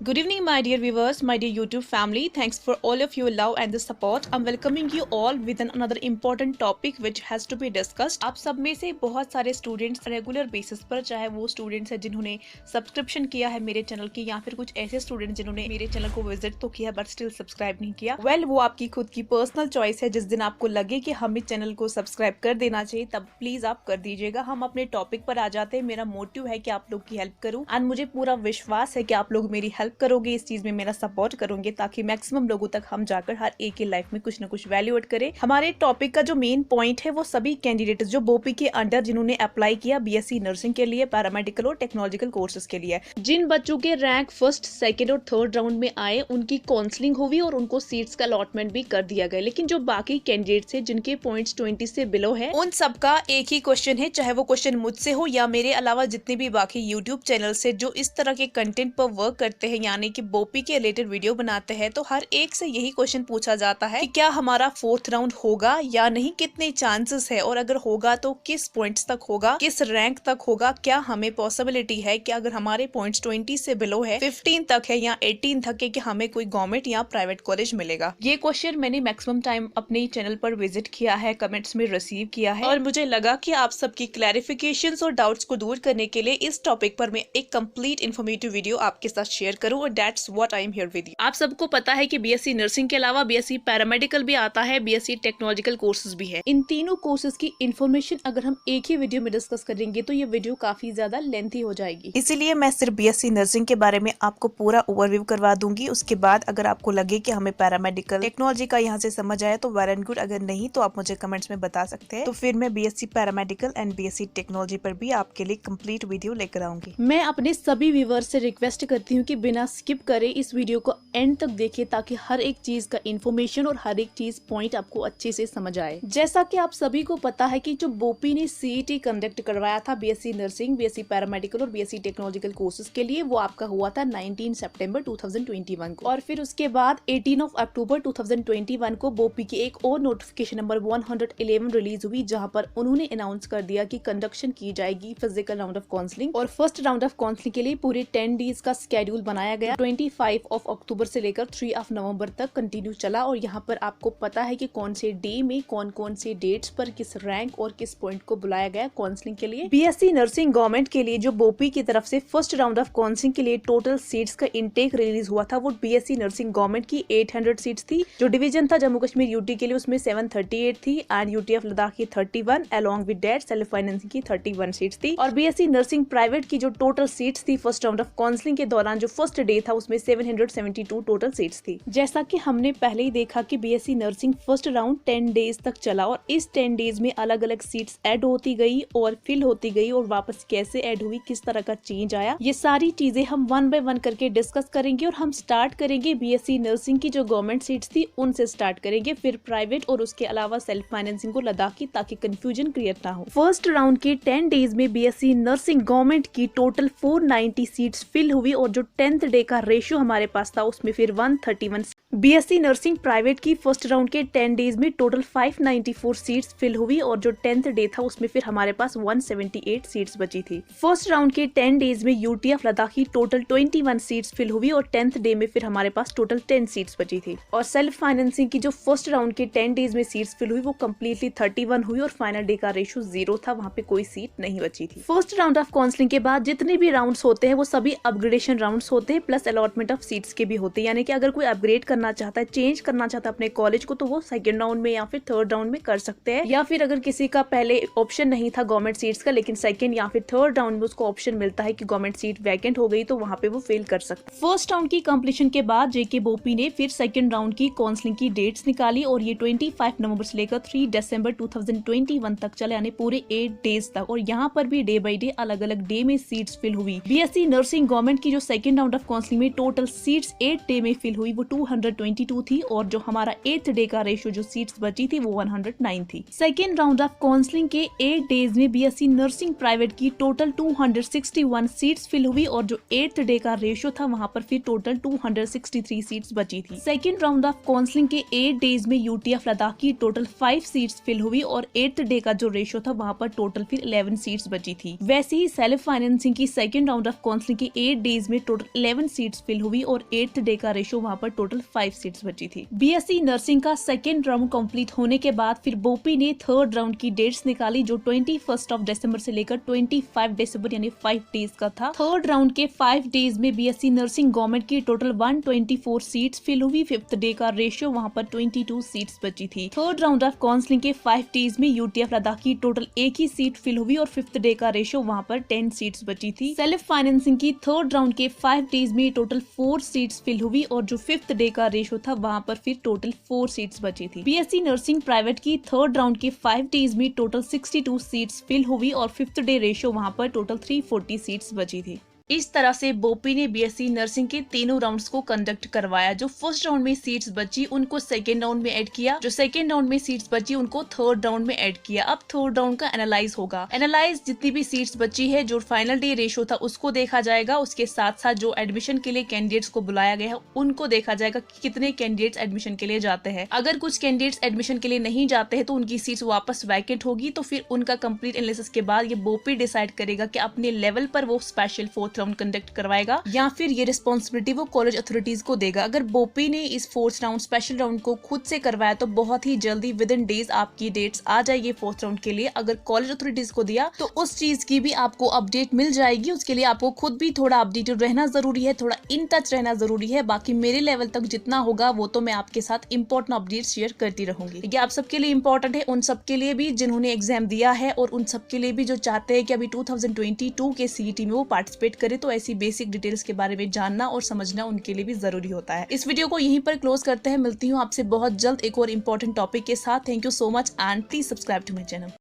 Good evening, my dear viewers, my dear YouTube family. Thanks for all of your love and the support. I'm welcoming you all with another important topic which has to be discussed. आप सब में से बहुत सारे students regular basis पर, चाहे वो students हैं जिन्होंने सब्सक्रिप्शन किया है मेरे चैनल की, या फिर कुछ ऐसे स्टूडेंट्स जिन्होंने मेरे चैनल को विजिट तो किया बट स्टिल सब्सक्राइब नहीं किया। वो आपकी खुद की पर्सनल चॉइस है। जिस दिन आपको लगे कि हमें चैनल को सब्सक्राइब कर देना चाहिए तब प्लीज आप कर दीजिएगा। हम अपने टॉपिक पर आ जाते हैं। मेरा मोटिव है कि आप लोग की हेल्प करूं एंड मुझे पूरा विश्वास है कि आप लोग मेरी हेल्प करोगे, इस चीज में मेरा सपोर्ट करोगे ताकि मैक्सिमम लोगों तक हम जाकर हर एक की लाइफ में कुछ ना कुछ वैल्यू ऐड करें। हमारे टॉपिक का जो मेन पॉइंट है वो सभी कैंडिडेट जो बोपी के अंडर जिन्होंने अप्लाई किया बीएससी नर्सिंग के लिए, पैरामेडिकल और टेक्नोलॉजिकल कोर्सेज के लिए, जिन बच्चों के रैंक फर्स्ट, सेकेंड और थर्ड राउंड में आए उनकी काउंसलिंग हुई और उनको सीट्स का अलॉटमेंट भी कर दिया गया। लेकिन जो बाकी कैंडिडेट्स है जिनके पॉइंट्स 20 से बिलो है, उन सबका एक ही क्वेश्चन है, चाहे वो क्वेश्चन मुझसे हो या मेरे अलावा जितने भी बाकी यूट्यूब चैनल से जो इस तरह के कंटेंट पर वर्क करते हैं, यानी कि बोपी के रिलेटेड वीडियो बनाते हैं, तो हर एक से यही क्वेश्चन पूछा जाता है कि क्या हमारा फोर्थ राउंड होगा या नहीं, कितने चांसेस है, और अगर होगा तो किस पॉइंट्स तक होगा, किस रैंक तक होगा, क्या हमें पॉसिबिलिटी है कि अगर हमारे पॉइंट्स 20 से बिलो है, 15 तक है या 18 तक है कि हमें कोई गवर्नमेंट या प्राइवेट कॉलेज मिलेगा। ये क्वेश्चन मैंने मैक्सिमम टाइम अपने चैनल पर विजिट किया है, कमेंट्स में रिसीव किया है, और मुझे लगा कि आप सबकी क्लैरिफिकेशंस और डाउट्स को दूर करने के लिए इस टॉपिक पर मैं एक कंप्लीट इन्फॉर्मेटिव वीडियो आपके साथ शेयर करूं, और that's what I am here with you. आप सबको पता है कि बीएससी नर्सिंग के अलावा बीएससी पैरामेडिकल भी आता है, बीएससी टेक्नोलॉजिकल कोर्सेज भी है। इन तीनों कोर्सेज की इन्फॉर्मेशन अगर हम एक ही वीडियो में डिस्कस करेंगे तो ये वीडियो काफी ज्यादा लेंथी हो जाएगी, इसीलिए मैं सिर्फ बीएससी नर्सिंग के बारे में आपको पूरा ओवरव्यू करवा दूंगी। उसके बाद अगर आपको लगे कि हमें पैरामेडिकल टेक्नोलॉजी का यहाँ से समझ आया तो वेल एंड गुड, अगर नहीं तो आप मुझे कमेंट्स में बता सकते हैं, तो फिर मैं BSc paramedical and BSc technology पर भी आपके लिए कंप्लीट वीडियो लेकर आऊंगी। मैं अपने सभी व्यूअर्स से रिक्वेस्ट करती हूँ कि बिना स्किप करे इस वीडियो को एंड तक देखिए ताकि हर एक चीज का इन्फॉर्मेशन और हर एक चीज पॉइंट आपको अच्छे से समझ आए। जैसा कि आप सभी को पता है कि जो बोपी ने सीईटी कंडक्ट करवाया था बीएससी नर्सिंग, बीएससी पैरामेडिकल और बीएससी टेक्नोलॉजिकल कोर्सेज के लिए, वो आपका हुआ था 19 सितंबर 2021 को, और फिर उसके बाद 18 अक्टूबर 2021 को बोपी की एक और नोटिफिकेशन नंबर 111 रिलीज हुई, जहां पर उन्होंने अनाउंस कर दिया कि कंडक्शन की जाएगी फिजिकल राउंड ऑफ काउंसलिंग, और फर्स्ट राउंड ऑफ काउंसलिंग के लिए पूरे 10 डेज का स्केड्यूल बनाया गया। 25 अक्टूबर से लेकर 3 नवंबर तक कंटिन्यू चला, और यहाँ पर आपको पता है कि कौन से डे में कौन कौन से डेट्स पर किस रैंक और किस पॉइंट को बुलाया गया काउंसलिंग के लिए। बीएससी नर्सिंग गवर्नमेंट के लिए जो बोपी की तरफ से फर्स्ट राउंड ऑफ काउंसलिंग के लिए टोटल सीट्स का इंटेक रिलीज हुआ था, वो बीएससी नर्सिंग गवर्नमेंट की 800 सीट्स थी। जो डिवीजन था जम्मू कश्मीर यूटी के लिए उसमें 738 थी, एंड यूटी ऑफ लद्दाख की 31, along with that self financing की 31 सीट्स थी। और बीएससी नर्सिंग प्राइवेट की जो टोटल सीट्स थी फर्स्ट राउंड ऑफ काउंसलिंग के दौरान जो फर्स्ट डे था उसमें 772 टोटल सीट्स थी। जैसा कि हमने पहले ही देखा कि BSc nursing first round 10 days तक चला, और इस 10 डेज में अलग अलग सीट्स ऐड होती गई और फिल होती गई, और वापस कैसे ऐड हुई, किस तरह का चेंज आया, ये सारी चीजें हम वन बाय वन करके डिस्कस करेंगे। और हम स्टार्ट करेंगे बीएससी नर्सिंग की जो गवर्नमेंट सीट्स थी उनसे स्टार्ट करेंगे, फिर प्राइवेट और उसके अलावा सेल्फ फाइनेंसिंग को लद्दाख की, ताकि कंफ्यूजन क्रिएट ना हो। फर्स्ट राउंड के 10 डेज में बीएससी नर्सिंग गवर्नमेंट की टोटल 490 सीट्स फिल हुई, और जो 10th डे का रेशियो हमारे पास था उसमें फिर 131। बीएससी नर्सिंग प्राइवेट की फर्स्ट राउंड के 10 डेज में टोटल 594 सीट्स फिल हुई, और जो 10th डे था उसमें फिर हमारे पास 178 सीट्स बची थी। फर्स्ट राउंड के 10 डेज में यूटी ऑफ लद्दाख की टोटल 21 सीट्स फिल हुई, और 10th डे में फिर हमारे पास टोटल 10 सीट्स बची थी। और सेल्फ फाइनेंसिंग की जो फर्स्ट राउंड के 10 डेज में सीट्स फिल हुई वो कम्प्लीटली 31 हुई, और फाइनल डे का रेशियो 0 था, वहाँ पे कोई सीट नहीं बची थी। फर्स्ट राउंड ऑफ काउंसलिंग के बाद जितने भी राउंड्स होते हैं वो सभी अपग्रेडेशन राउंड्स होते हैं, प्लस अलॉटमेंट ऑफ सीट्स के भी होते हैं। यानी कि अगर कोई अपग्रेड करना चाहता है, चेंज करना चाहता है अपने कॉलेज को, तो वो सेकंड राउंड में या फिर थर्ड राउंड में कर सकते हैं, या फिर अगर किसी का पहले ऑप्शन नहीं था गवर्नमेंट सीट्स का, लेकिन सेकंड या फिर थर्ड राउंड में उसको ऑप्शन मिलता है कि गवर्नमेंट सीट वैकेंट हो गई, तो वहाँ पे वो फेल कर सकता है। फर्स्ट राउंड की कंप्लीशन के बाद जेके बोपी ने फिर सेकंड राउंड की काउंसलिंग की डेट्स निकाली, और ये 25 नवंबर से लेकर 3 दिसंबर 2021 तक चले, यानी पूरे 8 डेज तक, और यहाँ पर भी डे बाई डे अलग अलग डे में सीट्स फिल हुई। बीएससी नर्सिंग गवर्नमेंट की जो सेकंड राउंड ऑफ काउंसलिंग में टोटल सीट्स 8 डे में फिल हुई वो 122 थी और जो हमारा 8th डे का रेशियो जो सीट्स बची थी वो 109 थी। सेकेंड राउंड ऑफ काउंसलिंग के 8 डेज में बीएससी नर्सिंग प्राइवेट की टोटल 261 सीट्स फिल हुई और जो 8th डे का रेशियो था वहाँ पर फिर टोटल 263 सीट्स बची थी। सेकेंड राउंड ऑफ काउंसलिंग के 8 डेज में यूटीएफ लद्दाख की टोटल 5 सीट्स फिल हुई और 8th डे का जो रेशियो था वहाँ पर टोटल फिर 11 सीट्स बची थी। वैसे ही सेल्फ फाइनेंसिंग की सेकेंड राउंड ऑफ काउंसलिंग के 8 डेज में टोटल 11 सीट्स फिल हुई और 8th डे का रेशियो वहाँ पर टोटल 5 सीट्स बची थी। बीएससी नर्सिंग का सेकेंड राउंड कंप्लीट होने के बाद फिर बोपी ने थर्ड राउंड की डेट्स निकाली जो 21 दिसंबर से लेकर 25 दिसंबर यानी 5 डेज का था। थर्ड राउंड के 5 डेज में बीएससी नर्सिंग गवर्नमेंट की टोटल 124 सीट्स फिल हुई। 5th डे का रेशियो वहाँ पर 22 सीट्स बची थी। थर्ड राउंड ऑफ काउंसलिंग के 5 डेज में यूटीएफ लद्दाख की टोटल 1 ही सीट फिल हुई और 5th डे का रेशियो वहाँ पर 10 सीट्स बची थी। सेल्फ फाइनेंसिंग की थर्ड राउंड के 5 डेज में टोटल 4 सीट्स फिल हुई और जो 5th डे का रेशियो था वहाँ पर फिर टोटल 4 सीट्स बची थी। बीएससी नर्सिंग प्राइवेट की थर्ड राउंड के 5 डेज में टोटल 62 सीट्स फिल हुई और 5th डे रेशियो वहाँ पर टोटल 340 सीट्स बची थी। इस तरह से बोपी ने बीएससी नर्सिंग के तीनों राउंड्स को कंडक्ट करवाया। जो फर्स्ट राउंड में सीट्स बची उनको सेकेंड राउंड में ऐड किया, जो सेकेंड राउंड में सीट्स बची उनको थर्ड राउंड में ऐड किया। अब थर्ड राउंड का एनालाइज होगा। एनालाइज जितनी भी सीट्स बची है, जो फाइनल डे रेशियो था उसको देखा जाएगा। उसके साथ साथ जो एडमिशन के लिए कैंडिडेट्स को बुलाया गया है उनको देखा जाएगा कि कितने कैंडिडेट्स एडमिशन के लिए जाते हैं। अगर कुछ कैंडिडेट्स एडमिशन के लिए नहीं जाते हैं तो उनकी सीट्स वापस वैकेंट होगी। तो फिर उनका कंप्लीट एनालिसिस के बाद ये बोपी डिसाइड करेगा कि अपने लेवल पर वो स्पेशल फोर्थ राउंड कंडक्ट करवाएगा या फिर ये रिस्पॉन्सिबिलिटी वो कॉलेज अथॉरिटीज को देगा। अगर बोपी ने इस फोर्थ राउंड स्पेशल राउंड को खुद से करवाया तो बहुत ही जल्दी विद इन डेज आपकी डेट्स आ जाएगी फोर्थ राउंड के लिए। अगर कॉलेज अथॉरिटीज को दिया तो उस चीज की भी आपको अपडेट मिल जाएगी। उसके लिए आपको खुद भी थोड़ा अपडेटेड रहना जरूरी है, थोड़ा इन टच रहना जरूरी है। बाकी मेरे लेवल तक जितना होगा वो तो मैं आपके साथ इंपॉर्टेंट अपडेट शेयर करती रहूंगी। ये आप सबके लिए इंपॉर्टेंट है, उन सबके लिए भी जिन्होंने एग्जाम दिया है और उन सबके लिए भी जो चाहते हैं कि अभी 2022 के सीईटी में वो पार्टिसिपेट करे। तो ऐसी बेसिक डिटेल्स के बारे में जानना और समझना उनके लिए भी जरूरी होता है। इस वीडियो को यहीं पर क्लोज करते हैं। मिलती हूँ आपसे बहुत जल्द एक और इंपॉर्टेंट टॉपिक के साथ। Thank you so much and please subscribe to my channel.